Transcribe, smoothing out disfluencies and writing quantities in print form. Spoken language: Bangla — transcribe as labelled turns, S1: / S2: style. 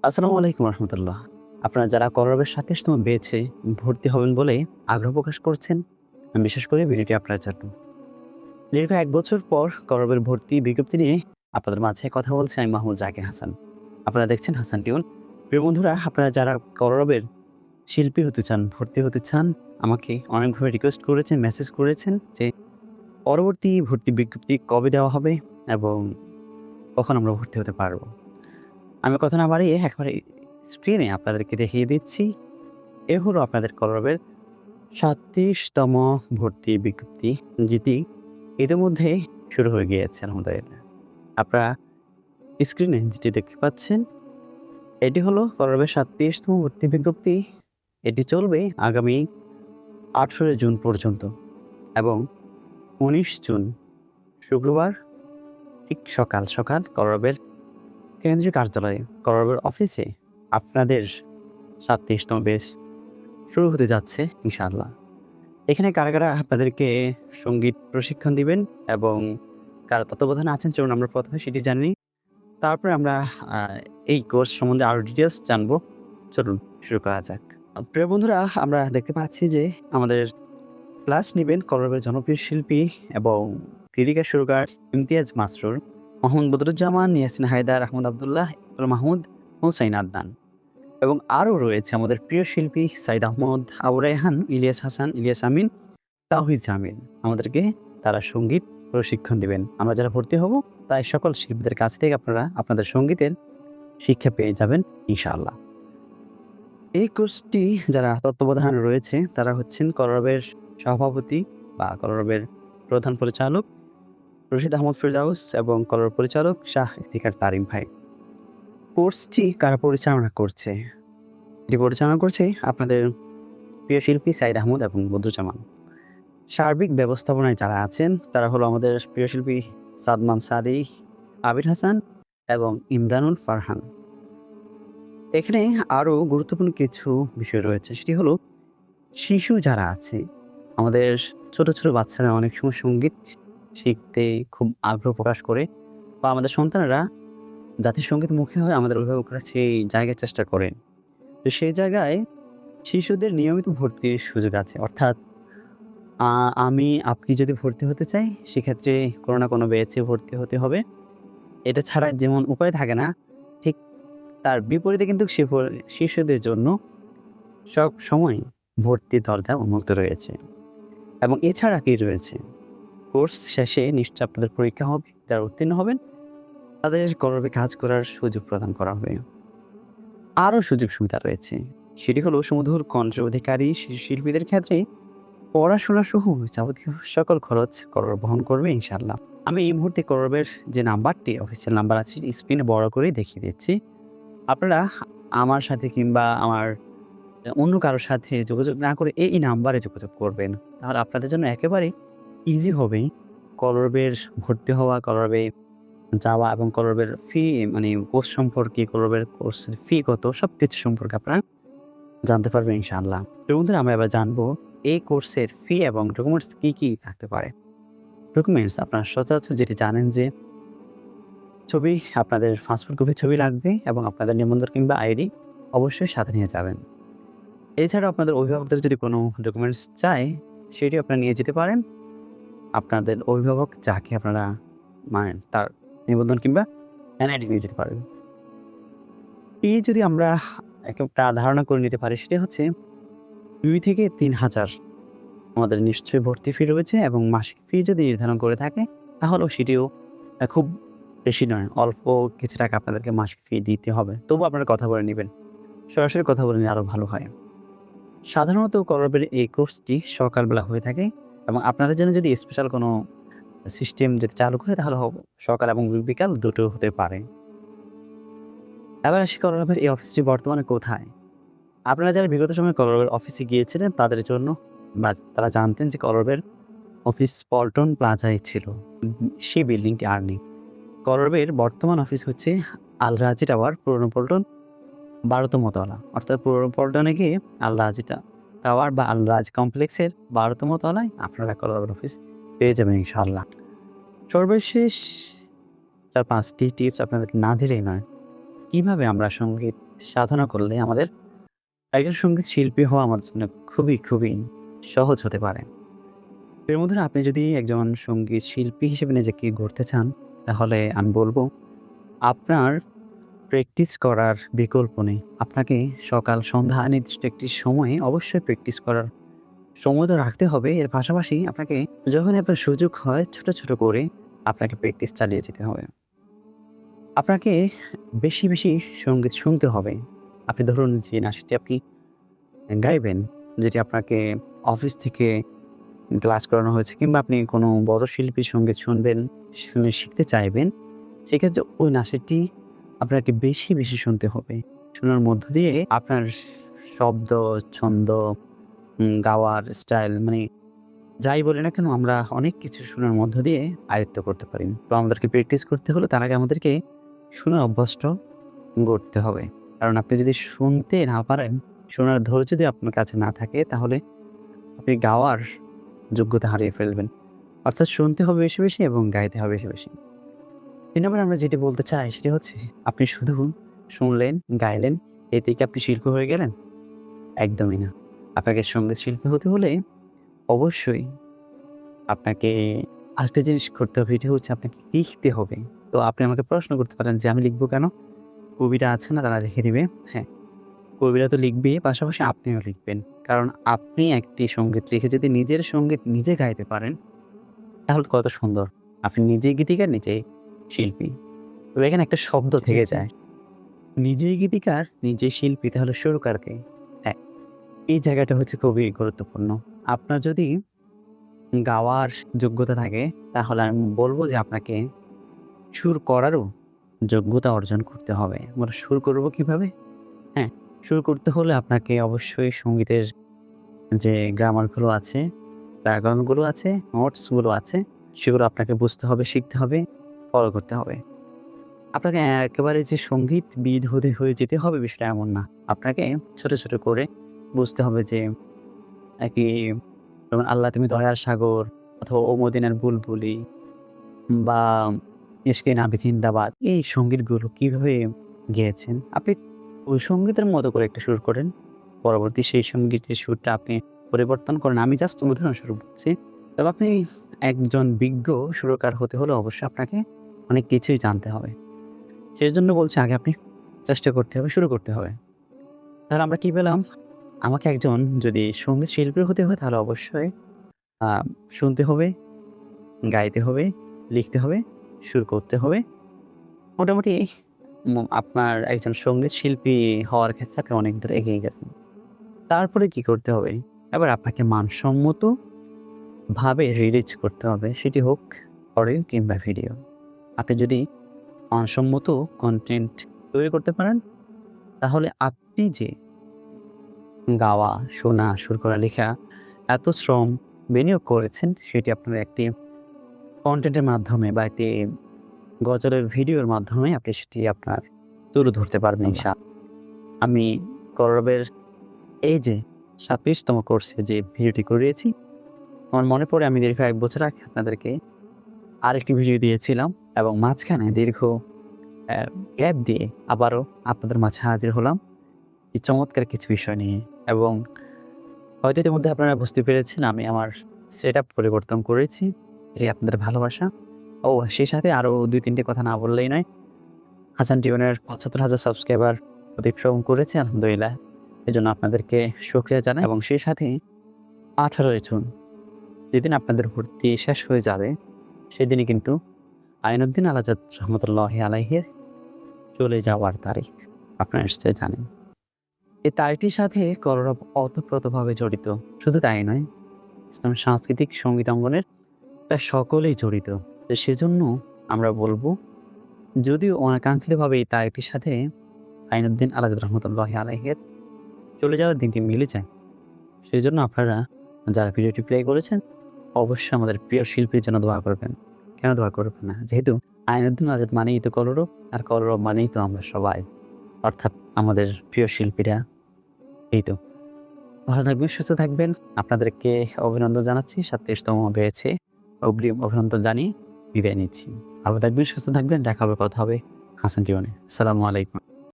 S1: আসসালামু আলাইকুম রহমতুল্লাহ। আপনারা যারা কলরবের ২৭তম ব্যাচে ভর্তি হবেন বলে আগ্রহ প্রকাশ করছেন, আমি বিশেষ করে ভিডিওটি আপনার জন্য। দীর্ঘ ১ বছর পর কলরবের ভর্তি বিজ্ঞপ্তি নিয়ে আপনাদের মাঝে কথা বলছি আমি মাহমুদ জাকির হাসান। আপনারা দেখছেন হাসান টিউন। প্রিয় বন্ধুরা, আপনারা যারা কলরবের শিল্পী হতে চান, ভর্তি হতে চান, আমাকে অনেকভাবে রিকোয়েস্ট করেছেন, মেসেজ করেছেন যে পরবর্তী ভর্তি বিজ্ঞপ্তি কবে দেওয়া হবে এবং কখন আমরা ভর্তি হতে পারব। আমি কথা না বাড়িয়ে একেবারে স্ক্রিনে আপনাদেরকে দেখিয়ে দিচ্ছি। এ হলো আপনাদের কলরবের ৩৭তম ভর্তি বিজ্ঞপ্তি, যেটি ইতিমধ্যে শুরু হয়ে গিয়েছে আলহামদুলিল্লাহ। আপনারা স্ক্রিনে যেটি দেখতে পাচ্ছেন, এটি হলো কলরবের ৩৭তম ভর্তি বিজ্ঞপ্তি। এটি চলবে আগামী ১৮ জুন পর্যন্ত এবং ১৯ জুন শুক্রবার ঠিক সকাল সকাল কলরবের কেন্দ্রীয় কার্যালয়ে, কলরবের অফিসে আপনাদের ৩৭তম ব্যাচ শুরু হতে যাচ্ছে ইনশাআল্লাহ। এখানে কারা, কারা আপনাদেরকে সঙ্গীত প্রশিক্ষণ দিবেন এবং কারা তত্ত্বাবধানে আছেন, চলুন আমরা প্রথমে সেটি জানি নিই। তারপরে আমরা এই কোর্স সম্বন্ধে আরও ডিটেইলস জানবো। চলুন শুরু করা যাক। প্রিয় বন্ধুরা, আমরা দেখতে পাচ্ছি যে আমাদের ক্লাস নিবেন কলরবের জনপ্রিয় শিল্পী এবং গীতিকার সুরকার ইমতিয়াজ মাসরুর, মোহাম্মদ বদরুজ্জামান, ইয়াসিন হায়দার, আহমদ আব্দুল্লাহ, ইকবাল মাহমুদ, হুসাইন আদনান এবং আরও রয়েছে আমাদের প্রিয় শিল্পী সাইদ আহমদ, আবু রায়হান, ইলিয়াস হাসান, ইলিয়াস আমিন, তাওহিদ জামিল। আমাদেরকে তারা সঙ্গীত প্রশিক্ষণ দিবেন। আমরা যারা ভর্তি হব, তাই সকল শিল্পীদের কাছ থেকে আপনারা আপনাদের সঙ্গীতের শিক্ষা পেয়ে যাবেন ইনশাআল্লাহ। এই কোর্সটি যারা তত্ত্বাবধানে রয়েছে তারা হচ্ছেন কলরবের সভাপতি বা কলরবের প্রধান পরিচালক রশিদ আহমদ ফিরদাউস এবং কলরব পরিচালক শাহ ইফতিখার তারিম ভাই। কোর্সটি কারা পরিচালনা করছে? এটি পরিচালনা করছে আপনাদের প্রিয় শিল্পী সাইদ আহমদ এবং বদরুজ্জামান। সার্বিক ব্যবস্থাপনায় যারা আছেন তারা হলো আমাদের প্রিয় শিল্পী সাদমান সাদি, আবির হাসান এবং ইমরানুল ফারহান। এখানে আরও গুরুত্বপূর্ণ কিছু বিষয় রয়েছে, সেটি হলো শিশু যারা আছে, আমাদের ছোট, ছোট বাচ্চারা অনেক সময় সঙ্গীত শিখতে খুব আগ্রহ প্রকাশ করে বা আমাদের সন্তানেরা যাতে সঙ্গীতমুখী হয় আমাদের অভিভাবকরা সেই জায়গায় চেষ্টা করেন। তো সেই জায়গায় শিশুদের নিয়মিত ভর্তির সুযোগ আছে। অর্থাৎ আপনি যদি ভর্তি হতে চাই, সেক্ষেত্রে কোনো না কোনো ব্যাচে ভর্তি হতে হবে। এটা ছাড়া যেমন উপায় থাকে না, ঠিক তার বিপরীতে কিন্তু শিশুদের জন্য সবসময় ভর্তির দরজা উন্মুক্ত রয়েছে। এবং এছাড়া কি রয়েছে? কোর্স শেষে নিশ্চয়ই আপনাদের পরীক্ষা হবে। যারা উত্তীর্ণ হবেন, তাদের কলরবে কাজ করার সুযোগ প্রদান করা হবে। আরও সুযোগ সুবিধা রয়েছে। সেটি হলো সুমধুর কণ্ঠের অধিকারী শিশু শিল্পীদের ক্ষেত্রে পড়াশোনা সহ যাবতীয় সকল খরচ কলরব বহন করবে ইনশাআল্লাহ। আমি এই মুহূর্তে কলরবের যে নাম্বারটি, অফিসিয়াল নাম্বার আছে, স্ক্রিনে বড় করেই দেখিয়ে দিচ্ছি। আপনারা আমার সাথে কিংবা আমার অন্য কারো সাথে যোগাযোগ না করে এই নাম্বারে যোগাযোগ করবেন। তাহলে আপনাদের জন্য একেবারে ইজি হবে কলরবের ভর্তি হওয়া, কলরবে যাওয়া এবং কলরবের ফি, মানে কোর্স সম্পর্কে, কলরবের কোর্সের ফি কত, সবকিছু সম্পর্কে আপনারা জানতে পারবেন ইনশাআল্লাহ। তো বন্ধুরা, আমরা এবার জানবো এই কোর্সের ফি এবং ডকুমেন্টস কি, কি থাকতে পারে। ডকুমেন্টস আপনারা সচরাচর যেটি জানেন যে ছবি, আপনাদের পাসপোর্ট কপি ছবি লাগবে এবং আপনাদের নিবন্ধন কিংবা আইডি অবশ্যই সাথে নিয়ে যাবেন। এছাড়াও আপনাদের অভিভাবকদের যদি কোনো ডকুমেন্টস চায়, সেটি আপনারা নিয়ে যেতে পারেন। আপনাদের অভিভাবক যাকে আপনারা মানেন তার নিবন্ধন কিংবা এনআইডি নিয়ে যেতে পারেন। এই যদি আমরা একটা ধারণা করে নিতে পারি, সেটা হচ্ছে ২ থেকে ৩,০০০ আমাদের নিশ্চয়ই ভর্তি ফি রয়েছে এবং মাসিক ফি যদি নির্ধারণ করে থাকে, তাহলেও সেটিও খুব বেশি নয়। অল্প কিছু টাকা আপনাদেরকে মাসিক ফি দিতে হবে। তবুও আপনারা কথা বলে নিবেন। সরাসরি কথা বলে নিলে আরও ভালো হয়। সাধারণত কলরবের এই কোর্সটি সকালবেলা হয়ে থাকে এবং আপনাদের জন্য যদি স্পেশাল কোনো সিস্টেম যদি চালু করে, তাহলে সকাল এবং বিকাল দুটো হতে পারে। এবার আসি কলরবের এই অফিসটি বর্তমানে কোথায়? আপনারা যারা বিগত সময়ে কলরবের অফিসে গিয়েছিলেন তাদের জন্য, বা তারা জানতেন যে কলরবের অফিস পল্টন প্লাজায় ছিল। সেই বিল্ডিংটি আর নেই। কলরবের বর্তমান অফিস হচ্ছে আল রাজি টাওয়ার, পুরনো পল্টন ১২তম তলা। অর্থাৎ পুরনো পল্টনে গিয়ে আল রাজি টাওয়ার বা আল রাজ কমপ্লেক্সের ১২তম তলায় আপনারা কলরবের অফিস পেয়ে যাবেন ইনশাআল্লাহ। সর্বশেষ ৪-৫টি টিপস আপনাদেরকে না দিলেই নয়। কিভাবে আমরা সঙ্গীত সাধনা করলে আমাদের একজন সঙ্গীত শিল্পী হওয়া আমার জন্য খুবই সহজ হতে পারে। এর মধ্যে আপনি যদি একজন সঙ্গীত শিল্পী হিসেবে নিজেকে গড়তে চান, তাহলে আমি বলব আপনার প্র্যাকটিস করার বিকল্প নেই। আপনাকে সকাল, সন্ধ্যা নির্দিষ্ট একটি সময়ে অবশ্যই প্র্যাকটিস করার সময় তো রাখতে হবে। এর পাশাপাশি আপনাকে যখনই আপনার সুযোগ হয় ছোট করে আপনাকে প্র্যাকটিস চালিয়ে যেতে হবে। আপনাকে বেশি সঙ্গীত শুনতে হবে। আপনি ধরুন যে নাচটি আপনি গাইবেন, যেটি আপনাকে অফিস থেকে ক্লাস করানো হয়েছে কিংবা আপনি কোনো বড় শিল্পীর সঙ্গীত শুনবেন, শুনে শিখতে চাইবেন, সেক্ষেত্রে ওই নাচেরটি আপনাকে বেশি শুনতে হবে। শোনার মধ্য দিয়ে আপনার শব্দ, ছন্দ, গাওয়ার স্টাইল মানে যাই বলি না কেন আমরা অনেক কিছু শোনার মধ্য দিয়ে আয়ত্ত করতে পারি। তো আমাদেরকে প্র্যাকটিস করতে হলে তার আগে আমাদেরকে শোনার অভ্যাসটা গড়তে হবে। কারণ আপনি যদি শুনতে না পারেন, শোনার ধৈর্য যদি আপনার কাছে না থাকে, তাহলে আপনি গাওয়ার যোগ্যতা হারিয়ে ফেলবেন। অর্থাৎ শুনতে হবে বেশি এবং গাইতে হবে বেশি। ৩ নম্বরে আমরা যেটি বলতে চাই সেটি হচ্ছে আপনি শুধু শুনলেন, গাইলেন, এতেই কি আপনি শিল্পী হয়ে গেলেন? একদমই না। আপনাকে সঙ্গীত শিল্পী হতে হলে অবশ্যই আপনাকে আরেকটা জিনিস করতে হবে, এটি হচ্ছে আপনাকে লিখতে হবে। তো আপনি আমাকে প্রশ্ন করতে পারেন যে আমি লিখব কেন? কবিরা আছে না তারা লিখে দিবে। হ্যাঁ, কবিরা তো লিখবেই, পাশাপাশি আপনিও লিখবেন। কারণ আপনি একটি সঙ্গীত লিখে যদি নিজের সঙ্গীত নিজে গাইতে পারেন, তাহলে কত সুন্দর। আপনি নিজেই গীতিকার, নিজেই শিল্পী। তবে এখানে একটা শব্দ থেকে যায়। নিজেই গীতিকার, নিজেই শিল্পী, তাহলে সুরকার কে? হ্যাঁ, এই জায়গাটা হচ্ছে খুবই গুরুত্বপূর্ণ। আপনার যদি গাওয়ার যোগ্যতা থাকে, তাহলে আমি বলব যে আপনাকে সুর করারও যোগ্যতা অর্জন করতে হবে। আমরা সুর করব কিভাবে? হ্যাঁ, সুর করতে হলে আপনাকে অবশ্যই সংগীতের যে গ্রামারগুলো আছে, ব্যাকরণগুলো আছে, নোটসগুলো আছে, সেগুলো আপনাকে বুঝতে হবে, শিখতে হবে, ফলো করতে হবে। আপনাকে একেবারে যে সংগীতবিদ হয়ে যেতে হবে বিষয়টা এমন না। আপনাকে ছোট করে বুঝতে হবে যে কি যেমন 'আল্লাহ তুমি দয়ার সাগর' অথবা 'ও মদিনার বুলবুলি' বা 'ইশকে নাবি জিন্দাবাদ' এই সংগীতগুলো কিভাবে গেয়েছেন। আপনি ওই সংগীতের মতো করে একটা সুর করেন। পরবর্তী সেই সংগীতের সুরটা আপনি পরিবর্তন করেন। আমি জাস্ট উদাহরণস্বরূপ বলছি। তবে আপনি একজন বিজ্ঞ সুরকার হতে হলে অবশ্যই আপনাকে অনেক কিছুই জানতে হবে। সেজন্য বলছি আগে আপনি চেষ্টা করতে হবে, শুরু করতে হবে। তাহলে আমরা কি পেলাম? আমাকে একজন যদি সঙ্গীত শিল্পী হতে হয় তাহলে অবশ্যই আ শুনতে হবে, গাইতে হবে, লিখতে হবে, সুর করতে হবে। মোটামুটি আপনার একজন সঙ্গীত শিল্পী হওয়ার ক্ষেত্রে আপনি অনেক দূর এগিয়ে গেছেন। তারপরে কি করতে হবে? এবার আপনাকে মানসম্মতভাবে রিলিজ করতে হবে। সেটি হোক অডিও কিংবা ভিডিও। আপনি যদি মানসম্মত কনটেন্ট তৈরি করতে পারেন, তাহলে আপনি যে গাওয়া, শোনা, সুর করা, লেখা এত শ্রম বিনিয়োগ করেছেন, সেটি আপনার একটি কনটেন্টের মাধ্যমে বা একটি গজলের ভিডিওর মাধ্যমে আপনি সেটি আপনার তুলে ধরতে পারবেন ইনশাআল্লাহ। আমি কলরবের এই যে ২৭তম কোর্সে যে ভিডিওটি করিয়েছি, আমার মনে পড়ে আমি দীর্ঘ ১ বছর আগে আপনাদেরকে আরেকটি ভিডিও দিয়েছিলাম এবং মাঝখানে দীর্ঘ গ্যাপ দিয়ে আবারও আপনাদের মাঝে হাজির হলাম এই চমৎকার কিছু বিষয় নিয়ে। এবং হয়তো ইতিমধ্যে আপনারা বুঝতে পেরেছেন আমি আমার সেটআপ পরিবর্তন করেছি। এটি আপনাদের ভালোবাসা। ও সেই সাথে আরও ২-৩ কথা না বললেই নয়। হাসান টিউনের ৭৫,০০০ সাবস্ক্রাইবার অতিক্রম করেছে আলহামদুলিল্লাহ। এজন্য আপনাদেরকে শুকরিয়া জানাই এবং সেই সাথে ১৮ই জুন যেদিন আপনাদের ভর্তি শেষ হয়ে যাবে, সেদিনই কিন্তু আইনউদ্দিন আল আজাদ রহমতুল্লাহি আলাইহির চলে যাওয়ার তারিখ। আপনারা নিশ্চয়ই জানেন। এই তারিখটির সাথে কলরব ওতপ্রোতভাবে জড়িত। শুধু তাই নয়, ইসলামের সাংস্কৃতিক সঙ্গীত অঙ্গনের প্রায় সকলেই জড়িত। তো সেজন্য আমরা বলব, যদিও অনাকাঙ্ক্ষিতভাবে এই তারিখটির সাথে আইনউদ্দিন আল আজাদ রহমতুল্লাহি আলাইহির চলে যাওয়ার দিনটি মিলে যায়, সেজন্য আপনারা যারা ভিডিওটি প্লে করেছেন অবশ্যই আমাদের প্রিয় শিল্পীর জন্য দোয়া করবেন। কেন দোয়া করবেন না? যেহেতু আইনউদ্দিন আজাদ মানেই তো কলরব, আর কলরব মানেই তো আমরা সবাই, অর্থাৎ আমাদের প্রিয় শিল্পীরা। এই তো। ভালো থাকবেন, সুস্থ থাকবেন। আপনাদেরকে অভিনন্দন জানাচ্ছি। ৩৭তম পেয়েছে। অগ্রিম অভিনন্দন জানিয়ে বিদায় নিচ্ছি। ভালো থাকবেন, সুস্থ থাকবেন। দেখা হবে, কথা হবে হাসান টিউনে। আসসালামু আলাইকুম।